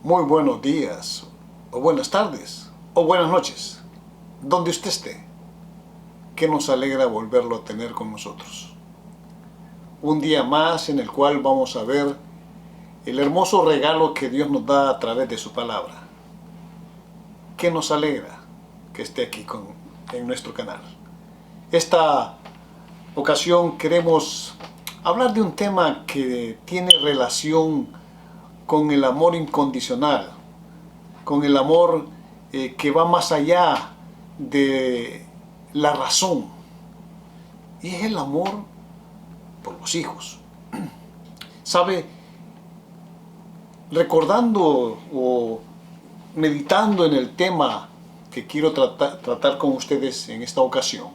Muy buenos días, o buenas tardes, o buenas noches, donde usted esté, que nos alegra volverlo a tener con nosotros. Un día más en el cual vamos a ver el hermoso regalo que Dios nos da a través de su palabra. Que nos alegra que esté aquí en nuestro canal. Esta ocasión queremos hablar de un tema que tiene relación con el amor incondicional, con el amor que va más allá de la razón, y es el amor por los hijos. ¿Sabe? Recordando o meditando en el tema que quiero tratar con ustedes en esta ocasión,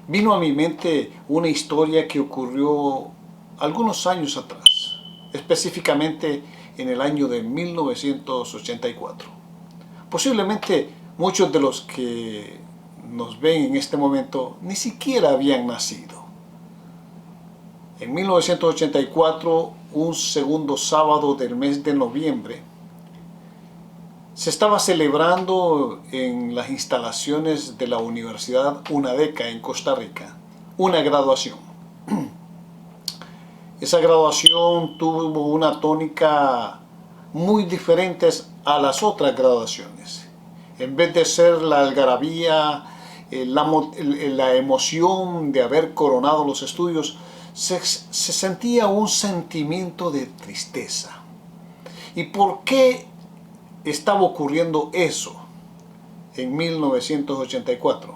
vino a mi mente una historia que ocurrió algunos años atrás, específicamente en el año de 1984. Posiblemente muchos de los que nos ven en este momento ni siquiera habían nacido. En 1984, un segundo sábado del mes de noviembre, se estaba celebrando en las instalaciones de la Universidad UNADECA en Costa Rica una graduación. Esa graduación tuvo una tónica muy diferente a las otras graduaciones. En vez de ser la algarabía, la emoción de haber coronado los estudios, se sentía un sentimiento de tristeza. ¿Y por qué estaba ocurriendo eso en 1984?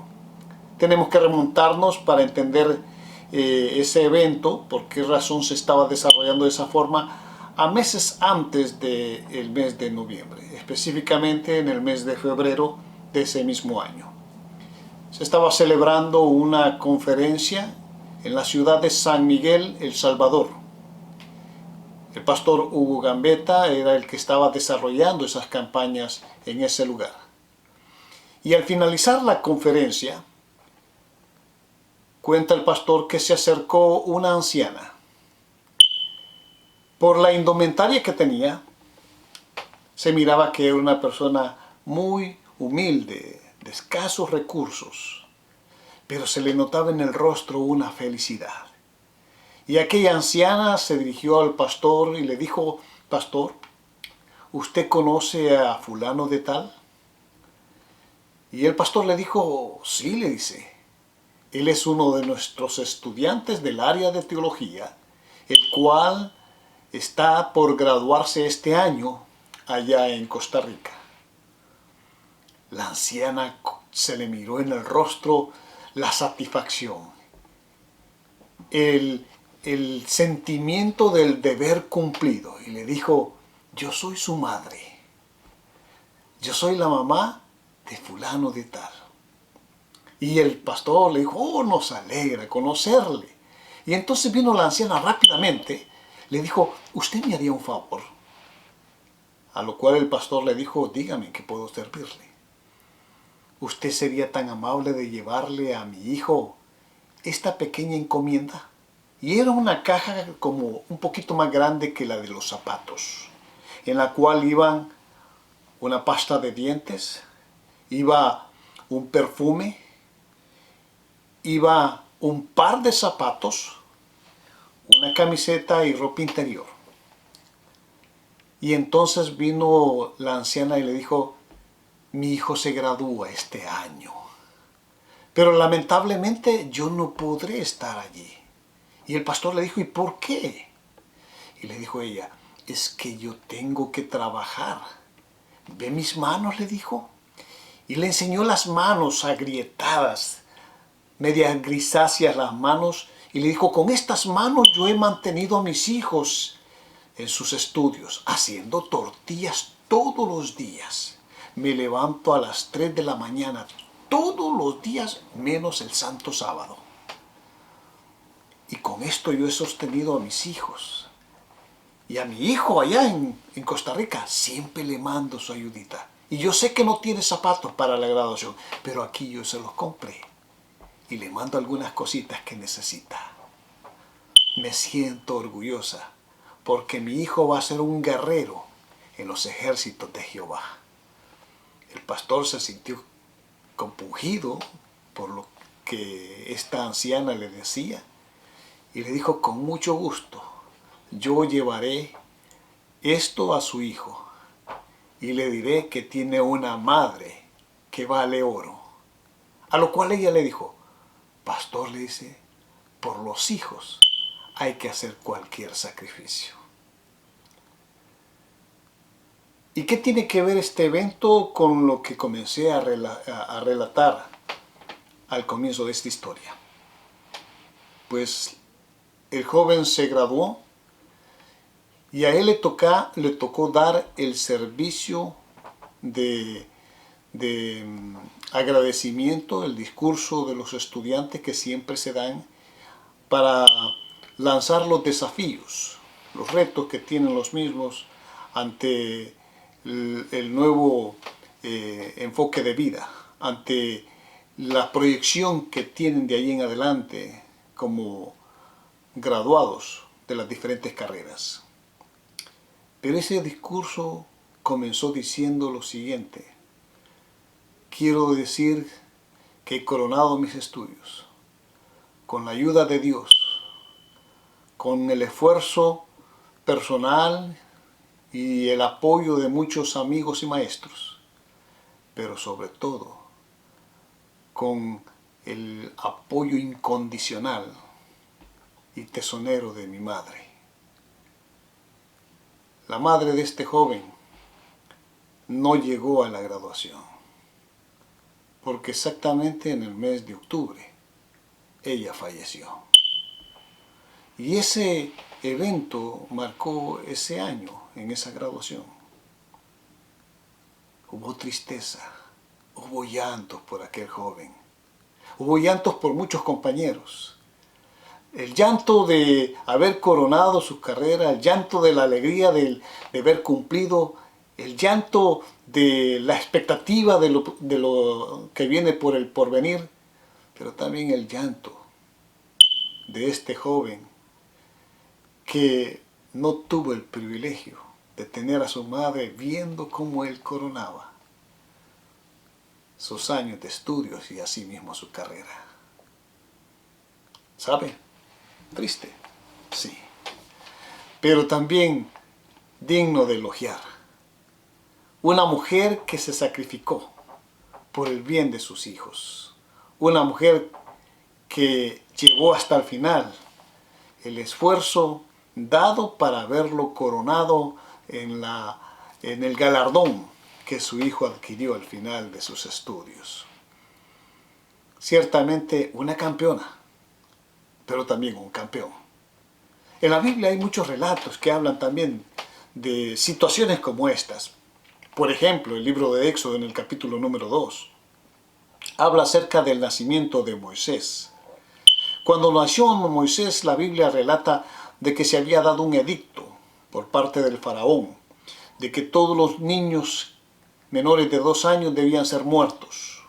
Tenemos que remontarnos para entender ese evento, por qué razón se estaba desarrollando de esa forma, a meses antes del mes de noviembre, específicamente en el mes de febrero de ese mismo año. Se estaba celebrando una conferencia en la ciudad de San Miguel, El Salvador. El pastor Hugo Gambetta era el que estaba desarrollando esas campañas en ese lugar. Y al finalizar la conferencia, cuenta el pastor que se acercó una anciana. Por la indumentaria que tenía, se miraba que era una persona muy humilde, de escasos recursos, pero se le notaba en el rostro una felicidad. Y aquella anciana se dirigió al pastor y le dijo: pastor, ¿usted conoce a fulano de tal? Y el pastor le dijo: sí, le dice, él es uno de nuestros estudiantes del área de teología, el cual está por graduarse este año allá en Costa Rica. La anciana se le miró en el rostro la satisfacción, el sentimiento del deber cumplido, y le dijo: yo soy su madre, yo soy la mamá de fulano de tal. Y el pastor le dijo: oh, nos alegra conocerle. Y entonces vino la anciana rápidamente, le dijo: usted me haría un favor. A lo cual el pastor le dijo: dígame, ¿qué puedo servirle? ¿Usted sería tan amable de llevarle a mi hijo esta pequeña encomienda? Y era una caja como un poquito más grande que la de los zapatos, en la cual iban una pasta de dientes, iba un perfume, iba un par de zapatos, una camiseta y ropa interior. Y entonces vino la anciana y le dijo: mi hijo se gradúa este año, pero lamentablemente yo no podré estar allí. Y el pastor le dijo: ¿y por qué? Y le dijo ella: es que yo tengo que trabajar. ¿Ve mis manos?, le dijo. Y le enseñó las manos agrietadas, medias grisáceas las manos, y le dijo: con estas manos yo he mantenido a mis hijos en sus estudios, haciendo tortillas todos los días. Me levanto a las 3 de la mañana todos los días, menos el santo sábado. Y con esto yo he sostenido a mis hijos. Y a mi hijo allá en Costa Rica siempre le mando su ayudita. Y yo sé que no tiene zapatos para la graduación, pero aquí yo se los compré. Y le mando algunas cositas que necesita. Me siento orgullosa porque mi hijo va a ser un guerrero en los ejércitos de Jehová. El pastor se sintió compungido por lo que esta anciana le decía y le dijo: con mucho gusto, yo llevaré esto a su hijo y le diré que tiene una madre que vale oro. A lo cual ella le dijo: pastor, le dice, por los hijos hay que hacer cualquier sacrificio. ¿Y qué tiene que ver este evento con lo que comencé a relatar al comienzo de esta historia? Pues el joven se graduó y a él le tocó dar el servicio de agradecimiento, el discurso de los estudiantes que siempre se dan para lanzar los desafíos, los retos que tienen los mismos ante el nuevo enfoque de vida, ante la proyección que tienen de ahí en adelante como graduados de las diferentes carreras. Pero ese discurso comenzó diciendo lo siguiente: quiero decir que he coronado mis estudios con la ayuda de Dios, con el esfuerzo personal y el apoyo de muchos amigos y maestros, pero sobre todo con el apoyo incondicional y tesonero de mi madre. La madre de este joven no llegó a la graduación, porque exactamente en el mes de octubre ella falleció. Y ese evento marcó ese año en esa graduación. Hubo tristeza, hubo llantos por aquel joven, hubo llantos por muchos compañeros. El llanto de haber coronado su carrera, el llanto de la alegría de haber cumplido, el llanto de la expectativa de lo que viene por el porvenir, pero también el llanto de este joven que no tuvo el privilegio de tener a su madre viendo cómo él coronaba sus años de estudios y asimismo su carrera. ¿Sabe? Triste, sí, pero también digno de elogiar. Una mujer que se sacrificó por el bien de sus hijos. Una mujer que llevó hasta el final el esfuerzo dado para verlo coronado en el galardón que su hijo adquirió al final de sus estudios. Ciertamente una campeona, pero también un campeón. En la Biblia hay muchos relatos que hablan también de situaciones como estas. Por ejemplo, el libro de Éxodo en el capítulo número 2 habla acerca del nacimiento de Moisés. Cuando nació Moisés, la Biblia relata de que se había dado un edicto por parte del faraón, de que todos los niños menores de 2 años debían ser muertos,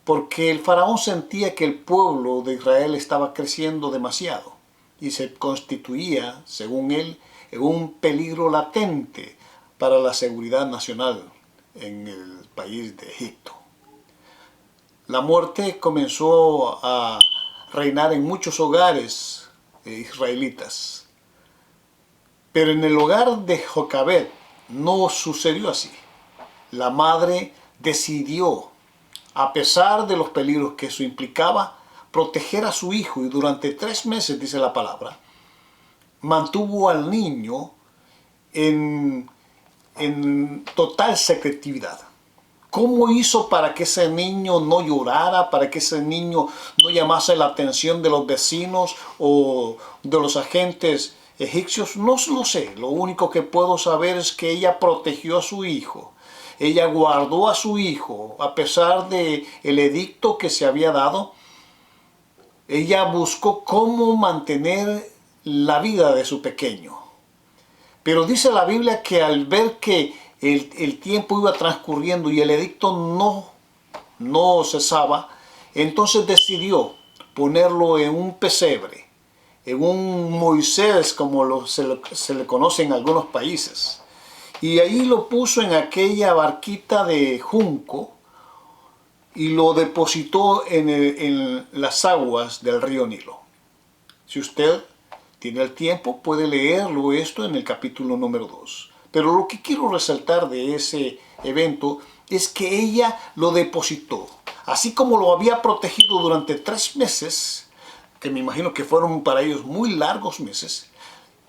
porque el faraón sentía que el pueblo de Israel estaba creciendo demasiado y se constituía, según él, en un peligro latente para la seguridad nacional en el país de Egipto. La muerte comenzó a reinar en muchos hogares israelitas, pero en el hogar de Jocabed no sucedió así. La madre decidió, a pesar de los peligros que eso implicaba, proteger a su hijo y durante 3 meses, dice la palabra, mantuvo al niño en total secretividad. ¿Cómo hizo para que ese niño no llorara, para que ese niño no llamase la atención de los vecinos o de los agentes egipcios? No lo sé. Lo único que puedo saber es que ella protegió a su hijo. Ella guardó a su hijo a pesar del edicto que se había dado. Ella buscó cómo mantener la vida de su pequeño. Pero dice la Biblia que al ver que el tiempo iba transcurriendo y el edicto no cesaba, entonces decidió ponerlo en un pesebre, en un Moisés como se le conoce en algunos países. y ahí lo puso en aquella barquita de junco y lo depositó en las aguas del río Nilo. Si usted tiene el tiempo, puede leerlo esto en el capítulo número 2. Pero lo que quiero resaltar de ese evento es que ella lo depositó. Así como lo había protegido durante 3 meses, que me imagino que fueron para ellos muy largos meses,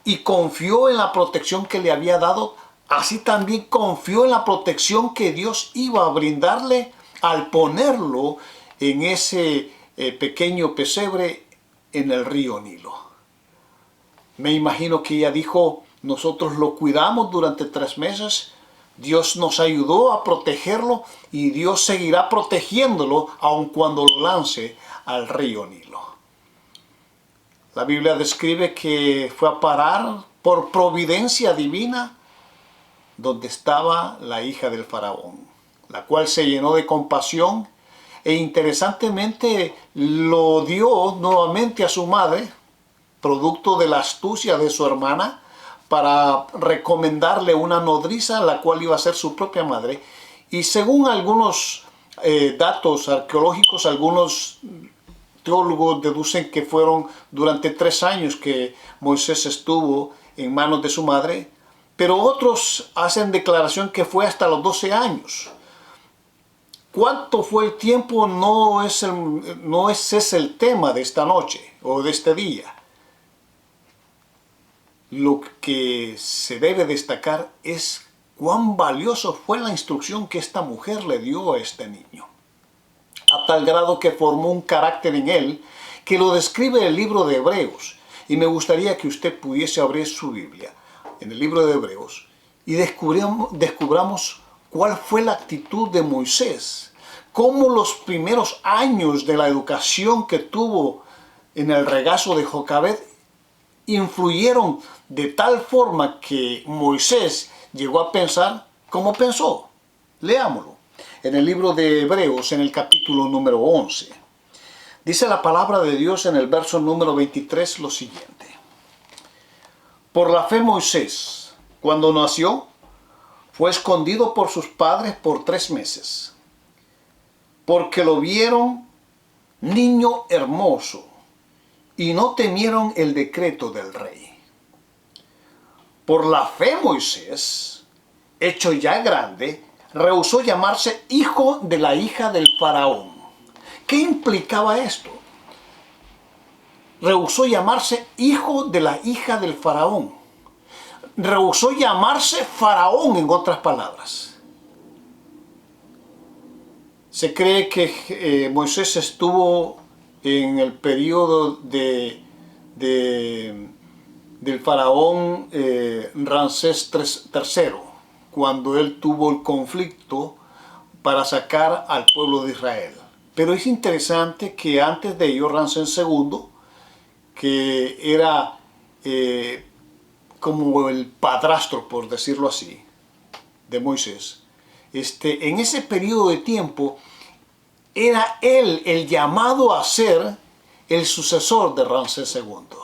y confió en la protección que le había dado, así también confió en la protección que Dios iba a brindarle al ponerlo en ese pequeño pesebre en el río Nilo. Me imagino que ella dijo, nosotros lo cuidamos durante 3 meses, Dios nos ayudó a protegerlo y Dios seguirá protegiéndolo aun cuando lo lance al río Nilo. La Biblia describe que fue a parar por providencia divina donde estaba la hija del faraón, la cual se llenó de compasión e interesantemente lo dio nuevamente a su madre, producto de la astucia de su hermana, para recomendarle una nodriza, la cual iba a ser su propia madre. Y según algunos datos arqueológicos, algunos teólogos deducen que fueron durante 3 años que Moisés estuvo en manos de su madre, pero otros hacen declaración que fue hasta los 12 años. ¿Cuánto fue el tiempo? No es ese el tema de esta noche o de este día. Lo que se debe destacar es cuán valioso fue la instrucción que esta mujer le dio a este niño, a tal grado que formó un carácter en él que lo describe el libro de Hebreos. Y me gustaría que usted pudiese abrir su Biblia en el libro de Hebreos y descubramos cuál fue la actitud de Moisés, cómo los primeros años de la educación que tuvo en el regazo de Jocabed influyeron de tal forma que Moisés llegó a pensar como pensó. Leámoslo. En el libro de Hebreos, en el capítulo número 11. Dice la palabra de Dios en el verso número 23 lo siguiente. Por la fe Moisés, cuando nació, fue escondido por sus padres por 3 meses, porque lo vieron niño hermoso y no temieron el decreto del rey. Por la fe Moisés, hecho ya grande, rehusó llamarse hijo de la hija del faraón. ¿Qué implicaba esto? Rehusó llamarse hijo de la hija del faraón. Rehusó llamarse faraón, en otras palabras. Se cree que Moisés estuvo en el periodo del faraón Ramsés III, cuando él tuvo el conflicto para sacar al pueblo de Israel. Pero es interesante que antes de ello, Ramsés II, que era como el padrastro, por decirlo así, de Moisés, en ese periodo de tiempo era él el llamado a ser el sucesor de Ramsés II.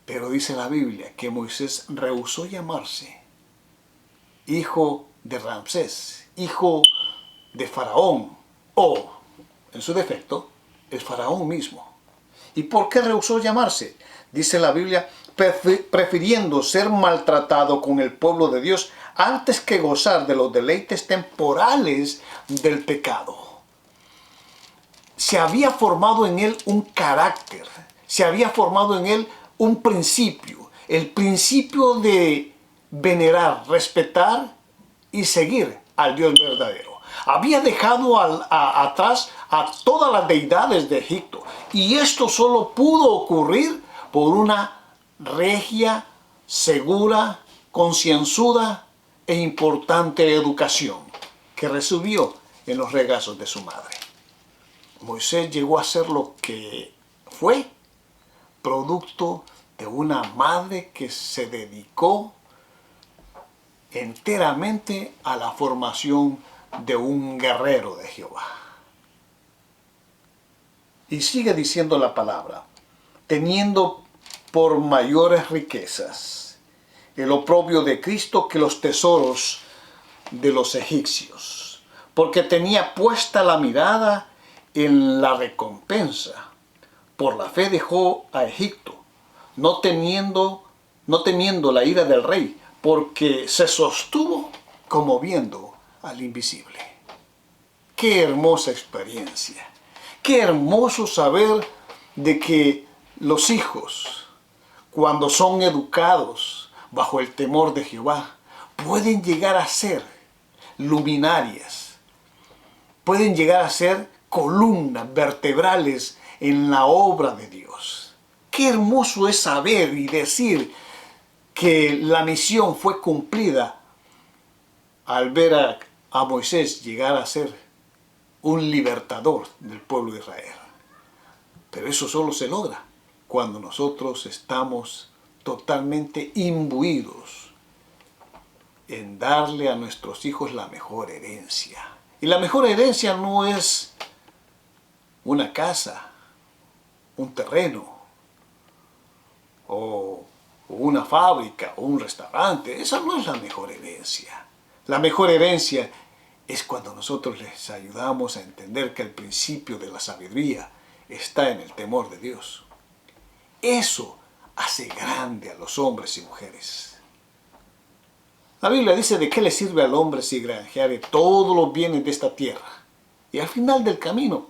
Pero dice la Biblia que Moisés rehusó llamarse hijo de Ramsés, hijo de Faraón, o, en su defecto, el Faraón mismo. ¿Y por qué rehusó llamarse? Dice la Biblia, prefiriendo ser maltratado con el pueblo de Dios antes que gozar de los deleites temporales del pecado. Se había formado en él un carácter, se había formado en él un principio, el principio de venerar, respetar y seguir al Dios verdadero. Había dejado atrás a todas las deidades de Egipto, y esto solo pudo ocurrir por una regia, segura, concienzuda e importante educación que recibió en los regazos de su madre. Moisés llegó a ser lo que fue, producto de una madre que se dedicó enteramente a la formación de un guerrero de Jehová. Y sigue diciendo la palabra, teniendo por mayores riquezas el oprobio de Cristo que los tesoros de los egipcios, porque tenía puesta la mirada en la recompensa. Por la fe dejó a Egipto, no temiendo la ira del rey, porque se sostuvo como viendo al invisible. Qué hermosa experiencia. Qué hermoso saber de que los hijos, cuando son educados bajo el temor de Jehová, pueden llegar a ser luminarias, pueden llegar a ser columnas vertebrales en la obra de Dios. Qué hermoso es saber y decir que la misión fue cumplida al ver a Moisés llegar a ser un libertador del pueblo de Israel. Pero eso solo se logra cuando nosotros estamos totalmente imbuidos en darle a nuestros hijos la mejor herencia. Y la mejor herencia no es una casa, un terreno, o una fábrica, o un restaurante. Esa no es la mejor herencia. La mejor herencia es cuando nosotros les ayudamos a entender que el principio de la sabiduría está en el temor de Dios. Eso hace grande a los hombres y mujeres. La Biblia dice: ¿de qué le sirve al hombre si granjeare todos los bienes de esta tierra y al final del camino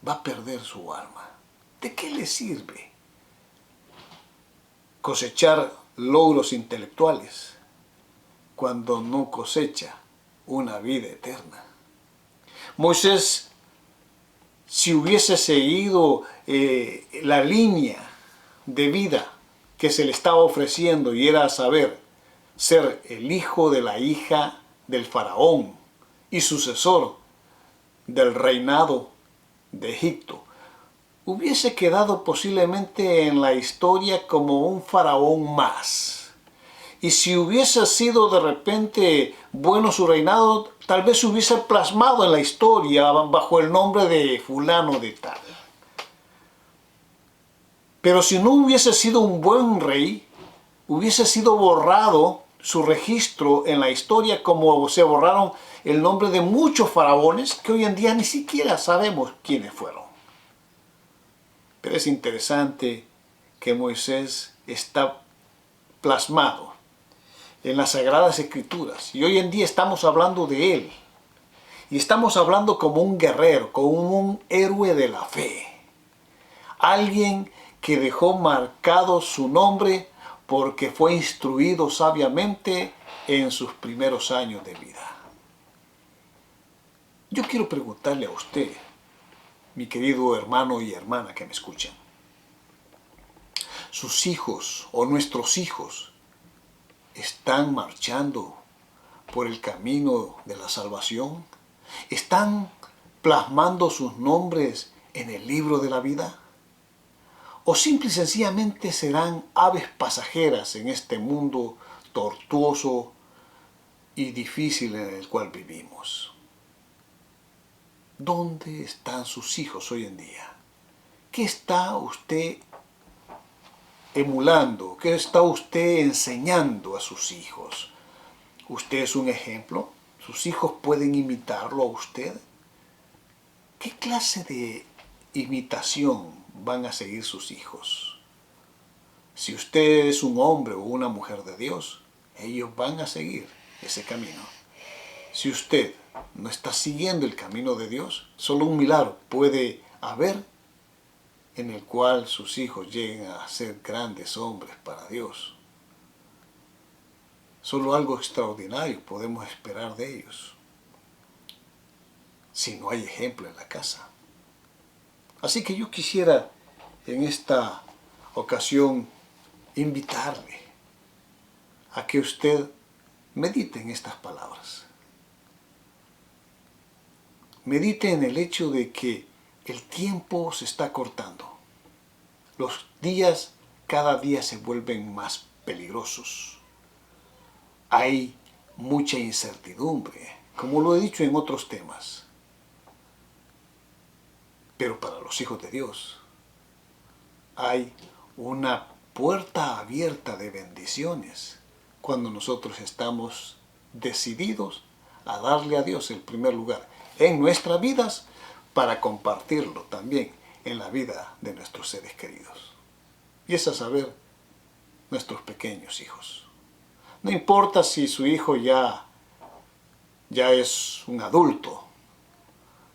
va a perder su alma? ¿De qué le sirve cosechar logros intelectuales cuando no cosecha una vida eterna? Moisés, si hubiese seguido la línea de vida que se le estaba ofreciendo, y era saber ser el hijo de la hija del faraón y sucesor del reinado de Egipto, hubiese quedado posiblemente en la historia como un faraón más. Y si hubiese sido de repente bueno su reinado, tal vez se hubiese plasmado en la historia bajo el nombre de fulano de tal. Pero si no hubiese sido un buen rey, hubiese sido borrado su registro en la historia, como se borraron el nombre de muchos faraones que hoy en día ni siquiera sabemos quiénes fueron. Pero es interesante que Moisés está plasmado en las Sagradas Escrituras, y hoy en día estamos hablando de él, y estamos hablando como un guerrero, como un héroe de la fe, alguien que dejó marcado su nombre porque fue instruido sabiamente en sus primeros años de vida. Yo quiero preguntarle a usted, mi querido hermano y hermana que me escuchan, ¿sus hijos o nuestros hijos están marchando por el camino de la salvación? ¿Están plasmando sus nombres en el libro de la vida? ¿O simple y sencillamente serán aves pasajeras en este mundo tortuoso y difícil en el cual vivimos? ¿Dónde están sus hijos hoy en día? ¿Qué está usted emulando? ¿Qué está usted enseñando a sus hijos? ¿Usted es un ejemplo? ¿Sus hijos pueden imitarlo a usted? ¿Qué clase de imitación van a seguir sus hijos? Si usted es un hombre o una mujer de Dios, ellos van a seguir ese camino. Si usted no está siguiendo el camino de Dios, solo un milagro puede haber en el cual sus hijos lleguen a ser grandes hombres para Dios. Solo algo extraordinario podemos esperar de ellos, si no hay ejemplo en la casa. Así que yo quisiera en esta ocasión invitarle a que usted medite en estas palabras. Medite en el hecho de que el tiempo se está cortando. Los días cada día se vuelven más peligrosos. Hay mucha incertidumbre, como lo he dicho en otros temas. Pero para los hijos de Dios hay una puerta abierta de bendiciones cuando nosotros estamos decididos a darle a Dios el primer lugar en nuestras vidas para compartirlo también en la vida de nuestros seres queridos. Y es a saber, nuestros pequeños hijos. No importa si su hijo ya es un adulto,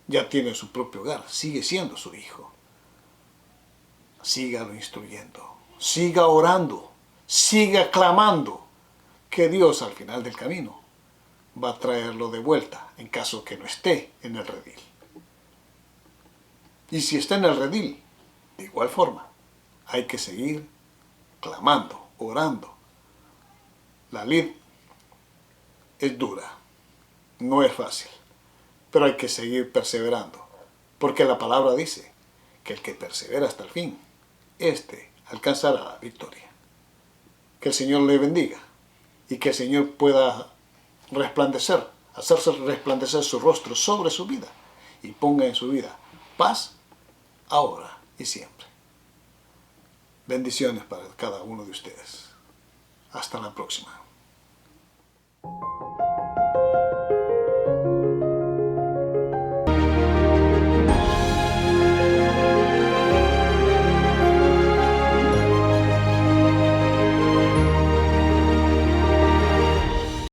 ya tiene su propio hogar, sigue siendo su hijo. Sígalo instruyendo, siga orando, siga clamando, que Dios al final del camino va a traerlo de vuelta en caso que no esté en el redil. Y si está en el redil, de igual forma, hay que seguir clamando, orando. La lid es dura, no es fácil, pero hay que seguir perseverando, porque la palabra dice que el que persevera hasta el fin, éste alcanzará la victoria. Que el Señor le bendiga y que el Señor pueda resplandecer, hacerse resplandecer su rostro sobre su vida y ponga en su vida paz ahora y siempre. Bendiciones para cada uno de ustedes. Hasta la próxima.